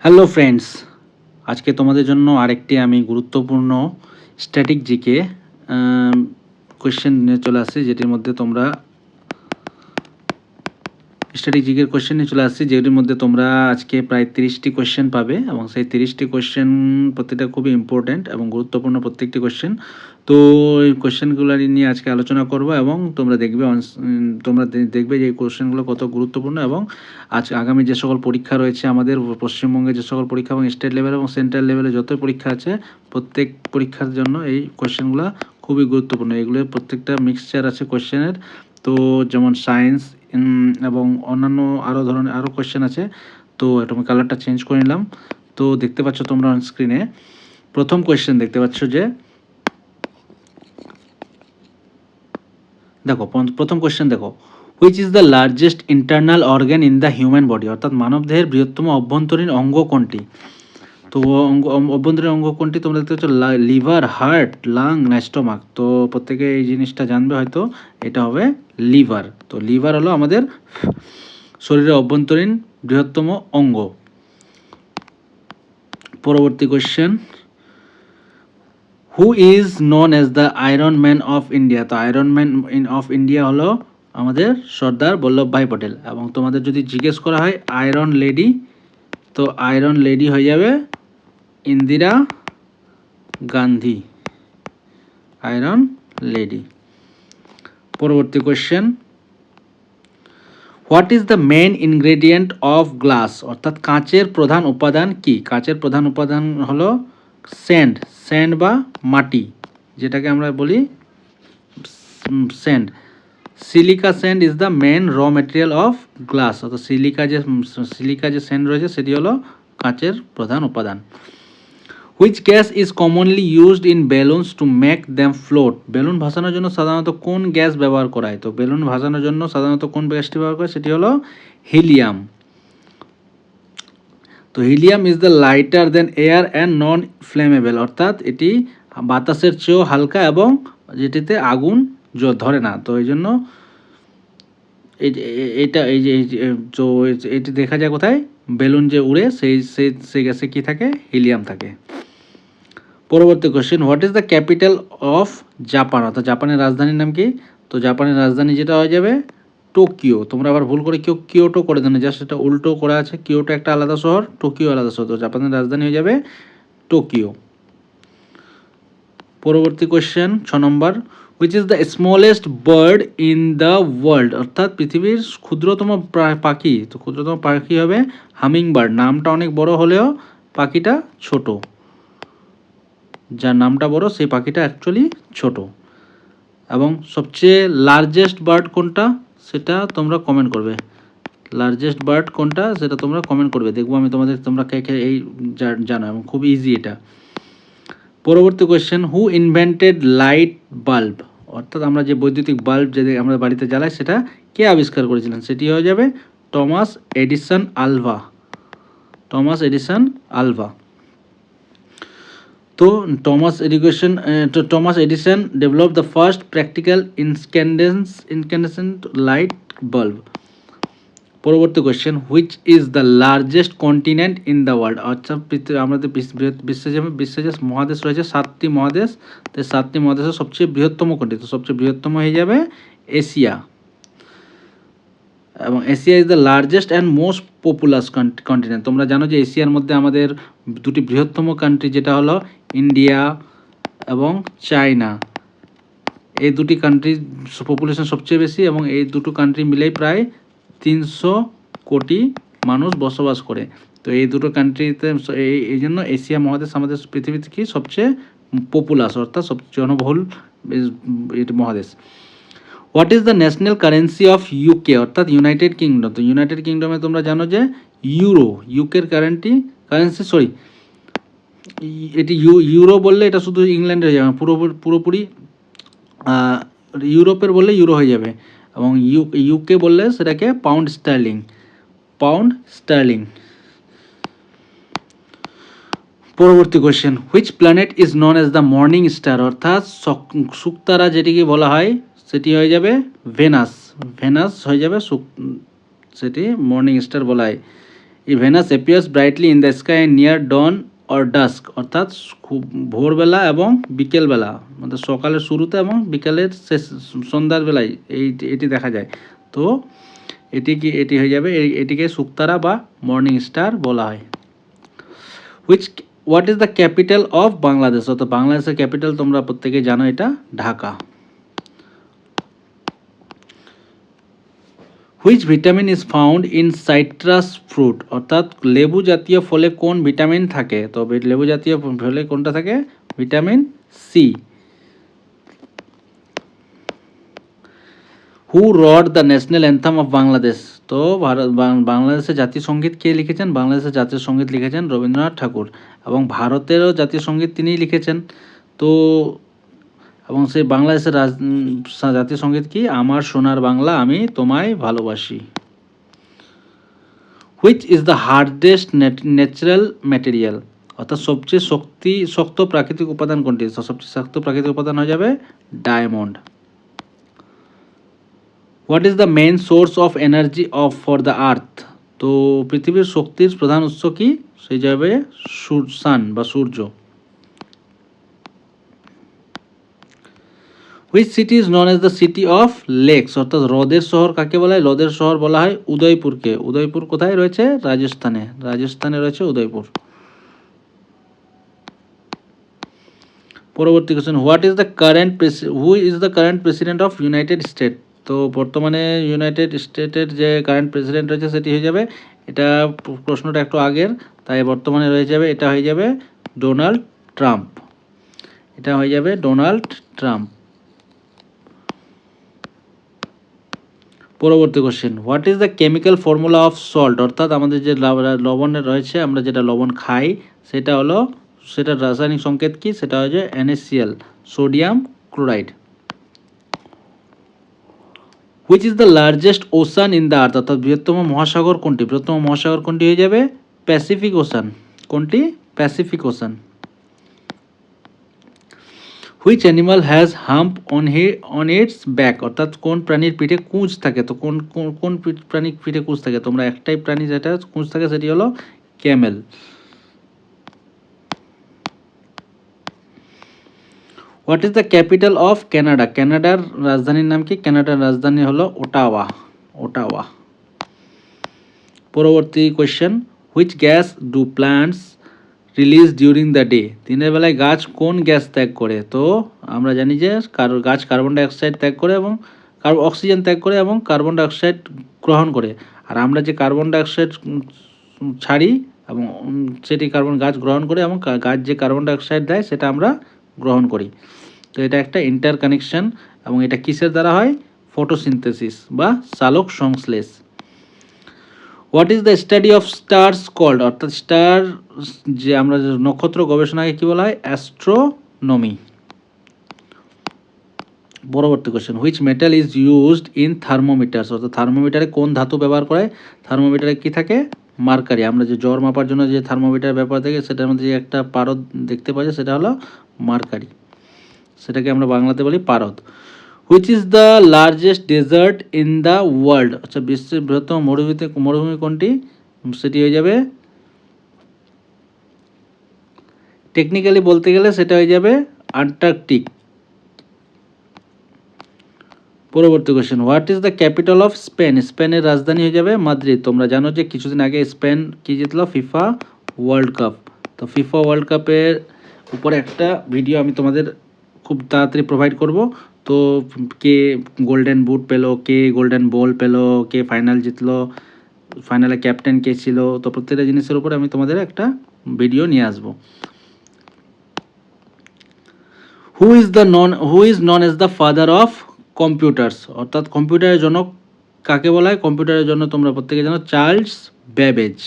Hello friends, আজকে তোমাদের জন্য আরেকটি আমি গুরুত্বপূর্ণ স্ট্যাটিক জিকে কোয়েশ্চেন নিয়ে চলে আসছি, যেটির মধ্যে তোমরা স্ট্র্যাটেজিকের কোয়েশ্চেন নিয়ে চলে আসছি, যেটির মধ্যে তোমরা আজকে প্রায় 30টি কোয়েশ্চেন পাবে এবং সেই 30টি কোয়েশ্চেন প্রত্যেকটা খুবই ইম্পর্ট্যান্ট এবং গুরুত্বপূর্ণ প্রত্যেকটি কোয়েশ্চেন। তো এই কোয়েশ্চেনগুলো নিয়ে আজকে আলোচনা করব এবং তোমরা দেখবে যে এই কোয়েশ্চেনগুলো কত গুরুত্বপূর্ণ এবং আজ আগামী যে সকল পরীক্ষা রয়েছে আমাদের পশ্চিমবঙ্গে, যে সকল পরীক্ষা এবং স্টেট লেভেল এবং সেন্ট্রাল লেভেলে যত পরীক্ষা আছে, প্রত্যেক পরীক্ষার জন্য এই কোয়েশ্চেনগুলো খুবই গুরুত্বপূর্ণ। এগুলো প্রত্যেকটা মিক্সচার আছে কোয়েশ্চেনের, তো যেমন সায়েন্স এবং অন্যান্য আরও কোয়েশ্চেন আছে। তো এটা আমি কালারটা চেঞ্জ করে নিলাম। তো দেখতে পাচ্ছ তোমরা অন স্ক্রিনে প্রথম কোয়েশ্চেন দেখতে পাচ্ছ যে দেখো, প্রথম কোয়েশ্চেন দেখো, which is the largest internal organ in the human body, অর্থাৎ মানবদেহের বৃহত্তম অভ্যন্তরীণ অঙ্গ কোনটি? তো অভ্যন্তরীণ অঙ্গ কোনটি তোমরা দেখতে পাচ্ছ, লিভার, হার্ট, লাং না স্টোমাক। তো প্রত্যেকে এই জিনিসটা জানবে, হয়তো এটা হবে লিভার। তো লিভার হলো আমাদের শরীরের অভ্যন্তরীণ বৃহত্তম অঙ্গ। পরবর্তী question, who is known as the iron man of India? তো আয়রন ম্যান অফ ইন্ডিয়া হলো আমাদের সর্দার বল্লভভাই পটেল। এবং তোমাদের যদি জিজ্ঞেস করা হয় আয়রন লেডি, তো আয়রন লেডি হয়ে যাবে ইন্দিরা গান্ধী, আয়রন লেডি। পরবর্তী question, what is the main ingredient of glass? অর্থাৎ কাঁচের প্রধান উপাদান কি? কাঁচের প্রধান উপাদান হলো স্যান্ড বা মাটি, যেটাকে আমরা বলি sand. Silica sand is the main raw material of glass. অর্থাৎ সিলিকা যে স্যান্ড রয়েছে সেটি হলো কাঁচের প্রধান উপাদান। Which gas is commonly used in balloons to make them float? Balloon ভাসানোর জন্য সাধারণত কোন গ্যাস ব্যবহার করা হয়? তো বেলুন ভাসানোর জন্য সাধারণত কোন গ্যাসটি ব্যবহার করে? সেটি হলো হিলিয়াম। তো helium is the lighter than air and non flammable, অর্থাৎ এটি বাতাসের চেয়েও হালকা এবং যেটিতে আগুন ধরে না। তো এই জন্য এটি দেখা যায় কোথায়? বেলুন যে উড়ে সেই গ্যাসে কী থাকে? হিলিয়াম থাকে। পরবর্তী question, what is the capital of Japan? অর্থাৎ জাপানের রাজধানীর নাম কি? তো জাপানের রাজধানী যেটা হয়ে যাবে টোকিও। তোমরা আবার ভুল করে কিয়োটো করে দেন, জাস্ট এটা উল্টো করা আছে। কিয়োটো একটা আলাদা শহর, টোকিও আলাদা শহর। তো জাপানের রাজধানী হয়ে যাবে টোকিও। পরবর্তী question 6 number, which is the smallest bird in the world? অর্থাৎ পৃথিবীর ক্ষুদ্রতম পাখি। তো ক্ষুদ্রতম পাখি হবে হামিং বার্ড। নামটা অনেক বড় হলেও পাখিটা ছোট, যার নামটা বড় সেই পাখিটা অ্যাকচুয়ালি ছোট। এবং সবচেয়ে লার্জেস্ট বার্ড কোনটা সেটা তোমরা কমেন্ট করবে। লার্জেস্ট বার্ড কোনটা সেটা তোমরা কমেন্ট করবে, দেখবো আমি তোমরা কে এই জানো, এবং খুব ইজি এটা। পরবর্তী কোয়েশ্চেন, হু ইনভেন্টেড লাইট বাল্ব? অর্থাৎ আমরা যে বৈদ্যুতিক বাল্ব যে আমরা বাড়িতে জ্বালাই, সেটা কে আবিষ্কার করেছিলেন? সেটি হয়ে যাবে Thomas Edison Alva. Thomas Alva. তো Thomas Edison develop the first practical incandescent light bulb. পরবর্তী question, which is the largest continent in the world? অর্থাৎ আমাদের বিশ্বে যে মহাদেশ রয়েছে 7টি মহাদেশ, তো 7টি মহাদেশের সবচেয়ে বৃহত্তম কোনটি? তো সবচেয়ে বৃহত্তম হয়ে যাবে এশিয়া। এবং Asia is the largest and most populous continent. তোমরা জানো যে এশিয়ার মধ্যে আমাদের দুটি বৃহত্তম কান্ট্রি, যেটা হলো ইন্ডিয়া এবং চায়না। এই দুটি কান্ট্রির পপুলেশন সবচেয়ে বেশি এবং এই দুটো কান্ট্রি মিলেই প্রায় 300 কোটি মানুষ বসবাস করে। তো এই দুটো কান্ট্রিতে এই জন্য এশিয়া মহাদেশ আমাদের পৃথিবীতে কি সবচেয়ে পপুলাস, অর্থাৎ সবচেয়ে জনবহুল মহাদেশ। What is the national currency of UK? অর্থাৎ ইউনাইটেড কিংডম। তো ইউনাইটেড কিংডমে তোমরা জানো যে ইউকের এটি ইউরো বললে এটা শুধু ইংল্যান্ডে হয়ে যাবে, পুরোপুরি ইউরোপের বললে ইউরো হয়ে যাবে, এবং ইউকে বললে সেটাকে পাউন্ড স্টার্লিং। পরবর্তী question, which planet is known as the morning star? অর্থাৎ শুকতারা যেটিকে বলা হয় সেটি হয়ে যাবে ভেনাস হয়ে যাবে, সেটি মর্নিং স্টার বলা হয়। Venus appears brightly in the sky near dawn or dusk, অর্থাৎ খুব ভোরবেলা এবং বিকেলবেলা, মানে সকালের শুরুতে এবং বিকালের শেষ সন্ধ্যার বেলায় এটি দেখা যায়। তো এটি হয়ে যাবে, এটিকে শুকতারা বা মর্নিং স্টার বলা হয়। What is the capital of Bangladesh, অর্থাৎ বাংলাদেশের ক্যাপিটাল তোমরা প্রত্যেকে জানো, এটা Dhaka. Which vitamin is found in citrus fruit, অর্থাৎ লেবু জাতীয় ফলে কোন ভিটামিন থাকে? তো লেবু জাতীয় ফলে কোনটা থাকে? Vitamin C. Who wrote the national anthem of Bangladesh, তো বাংলাদেশের জাতীয় সঙ্গীত কে লিখেছেন? বাংলাদেশের জাতীয় সঙ্গীত লিখেছেন রবীন্দ্রনাথ ঠাকুর, এবং ভারতেরও জাতীয় সঙ্গীত তিনিই লিখেছেন। তো এবং সেই বাংলাদেশের জাতীয় সঙ্গীত কি? আমার সোনার বাংলা আমি তোমায় ভালোবাসি। Which is the hardest natural material, অর্থাৎ সবচেয়ে শক্ত প্রাকৃতিক উপাদান কোনটি? সবচেয়ে শক্ত প্রাকৃতিক উপাদান হয়ে যাবে diamond. What is the main source of energy for the earth, তো পৃথিবীর শক্তির প্রধান উৎস কি? সেই যাবে সান বা সূর্য। Which city is known as the city of lakes, অর্থাৎ হ্রদের শহর কাকে বলা হয়? হ্রদের শহর বলা হয় উদয়পুরকে। উদয়পুর কোথায় রয়েছে? রাজস্থানে রয়েছে উদয়পুর। পরবর্তী question, who is the current president of United state, তো বর্তমানে ইউনাইটেড স্টেটের যে কারেন্ট প্রেসিডেন্ট রয়েছে সেটি হয়ে যাবে, এটা প্রশ্নটা একটু আগের, তাই বর্তমানে রয়ে যাবে, এটা হয়ে যাবে ডোনাল্ড ট্রাম্প। এটা হয়ে যাবে ডোনাল্ড ট্রাম্প। পরবর্তী question, what is the chemical formula of salt, অর্থাৎ আমাদের যে লবণের রয়েছে, আমরা যেটা লবণ খাই, সেটার রাসায়নিক সংকেত কি? সেটা হচ্ছে NaCl, sodium chloride. Which is the largest ocean in the earth, অর্থাৎ বৃহত্তম মহাসাগর কোনটি? বৃহত্তম মহাসাগর কোনটি হয়ে যাবে? Pacific ocean. কোনটি? Pacific ocean. Which animal has hump on its back, অর্থাৎ কোন প্রাণীর পিঠে কুঁজ থাকে? তো কোন প্রাণীর পিঠে কুঁজ থাকে? তোমরা একটাই প্রাণী যেটা কুঁজ থাকে সেটি হলো Camel. What is the capital of Canada, কানাডার রাজধানীর নাম কি? কানাডার রাজধানী হলো ওটাওয়া। পরবর্তী question, which gas do plants release during the day, দিনের বেলায় গাছ কোন গ্যাস ত্যাগ করে? তো আমরা জানি যে গাছ কার্বন ডাইঅক্সাইড ত্যাগ করে এবং অক্সিজেন ত্যাগ করে এবং কার্বন ডাইঅক্সাইড গ্রহণ করে, আর আমরা যে কার্বন ডাইঅক্সাইড ছাড়ি এবং সেটি গাছ গ্রহণ করে, এবং গাছ যে কার্বন ডাইঅক্সাইড দেয় সেটা আমরা গ্রহণ করি। তো এটা একটা ইন্টার কানেকশন, এবং এটা কিসের দ্বারা হয়? ফটোসিনথেসিস বা সালোক সংশ্লেষ। What is the study of stars called, অর্থাৎ স্টার যে আমরা নক্ষত্র গবেষণাকে কী বলা হয়? অ্যাস্ট্রোনমি। পরবর্তী question, which metal is used in thermometers, অর্থাৎ থার্মোমিটারে কোন ধাতু ব্যবহার করে? থার্মোমিটারে কি থাকে? মার্কারি। আমরা যে জ্বর মাপার জন্য যে থার্মোমিটার ব্যবহার থাকে সেটার মধ্যে যে একটা পারদ দেখতে পাওয়া যায় সেটা হলো মার্কারি, সেটাকে আমরা বাংলাতে বলি পারদ। Which is the largest desert in the world, আচ্ছা বিশ্বের বৃহত্তম মরুভূমি কোনটি? সেটি হয়ে যাবে, টেকনিক্যালি বলতে গেলে সেটা হয়ে যাবে আন্টার্কটিক। পরবর্তী question, what is the capital of Spain, স্পেনের রাজধানী হয়ে যাবে মাদ্রিদ। তোমরা জানো যে কিছুদিন আগে স্পেন কি জিতলো? FIFA world cup. তো ফিফা ওয়ার্ল্ড কাপের উপরে একটা ভিডিও আমি তোমাদের খুব তাড়াতাড়ি প্রোভাইড করব। তো কে গোল্ডেন বুট পেলো, কে গোল্ডেন বল পেলো, কে ফাইনাল জিতলো, ফাইনালে ক্যাপ্টেন কে ছিল, তো প্রত্যেকটা জিনিসের উপরে আমি তোমাদের একটা ভিডিও নিয়ে আসবো। Who is known as the father of computers, অর্থাৎ কম্পিউটারের জনক কাকে বলা হয়? কম্পিউটারের জন্য তোমরা প্রত্যেকে জানো Charles Babbage.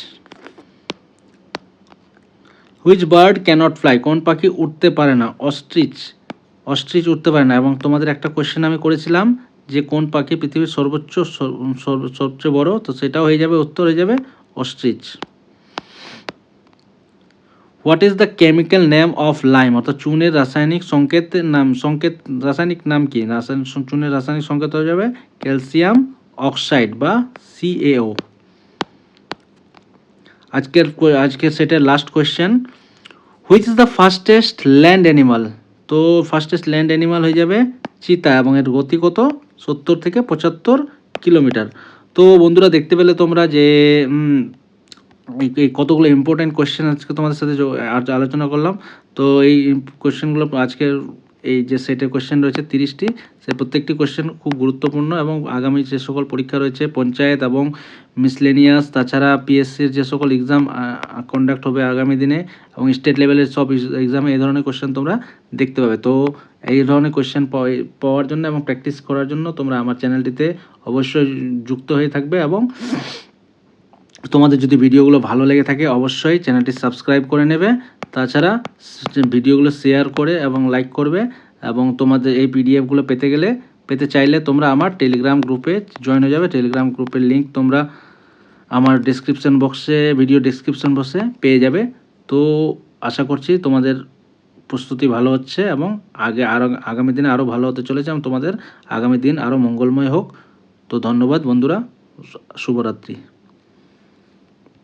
Which bird cannot fly, কোন পাখি উঠতে পারে না? অস্ট্রিচ উঠতে পারে না। এবং তোমাদের একটা কোয়েশ্চেন আমি করেছিলাম যে কোন পাখি পৃথিবীর সবচেয়ে বড়, তো সেটাও হয়ে যাবে, উত্তর হয়ে যাবে ostrich. What is the chemical name of lime, অর্থাৎ চুনের রাসায়নিক রাসায়নিক নাম কি? চুনের রাসায়নিক সংকেত হয়ে যাবে ক্যালসিয়াম অক্সাইড বা CaO। আজকের সেটের last question, which is the fastest land animal? তো ফাস্টেস্ট ল্যান্ড অ্যানিমাল হয়ে যাবে চিতা, এবং এর গতি কত? 70 থেকে 75 কিলোমিটার। তো বন্ধুরা দেখতে পেলে তোমরা যে এই কতগুলো ইম্পর্টেন্ট কোয়েশ্চেন আজকে তোমাদের সাথে আলোচনা করলাম। তো এই কোয়েশ্চেনগুলো আজকের এই যে সেটের কোয়েশ্চেন রয়েছে 30টি, সেই প্রত্যেকটি কোয়েশ্চেন খুব গুরুত্বপূর্ণ, এবং আগামী যে সকল পরীক্ষা রয়েছে পঞ্চায়েত এবং মিসলেনিয়াস, তাছাড়া পিএসসির যে সকল এক্সাম কন্ডাক্ট হবে আগামী দিনে, এবং স্টেট লেভেলের সব এক্সামে এই ধরনের কোয়েশ্চেন তোমরা দেখতে পাবে। তো এই ধরনের কোয়েশ্চেন পাওয়ার জন্য এবং প্র্যাকটিস করার জন্য তোমরা আমার চ্যানেলটিতে অবশ্যই যুক্ত হয়ে থাকবে, এবং তোমাদের যদি ভিডিওগুলো ভালো লেগে থাকে অবশ্যই চ্যানেলটি সাবস্ক্রাইব করে নেবে। তাছাড়া ভিডিওগুলো শেয়ার করে এবং লাইক করবে, এবং তোমাদের এই পিডিএফগুলো পেতে চাইলে তোমরা আমার টেলিগ্রাম গ্রুপে জয়েন হয়ে যাবে। টেলিগ্রাম গ্রুপের লিঙ্ক তোমরা আমার ভিডিও ডেসক্রিপশন বক্সে পেয়ে যাবে। তো আশা করছি তোমাদের প্রস্তুতি ভালো হচ্ছে, এবং আগামী দিনে আরও ভালো হতে চলেছে, এবং তোমাদের আগামী দিন আরও মঙ্গলময় হোক। তো ধন্যবাদ বন্ধুরা, শুভরাত্রি।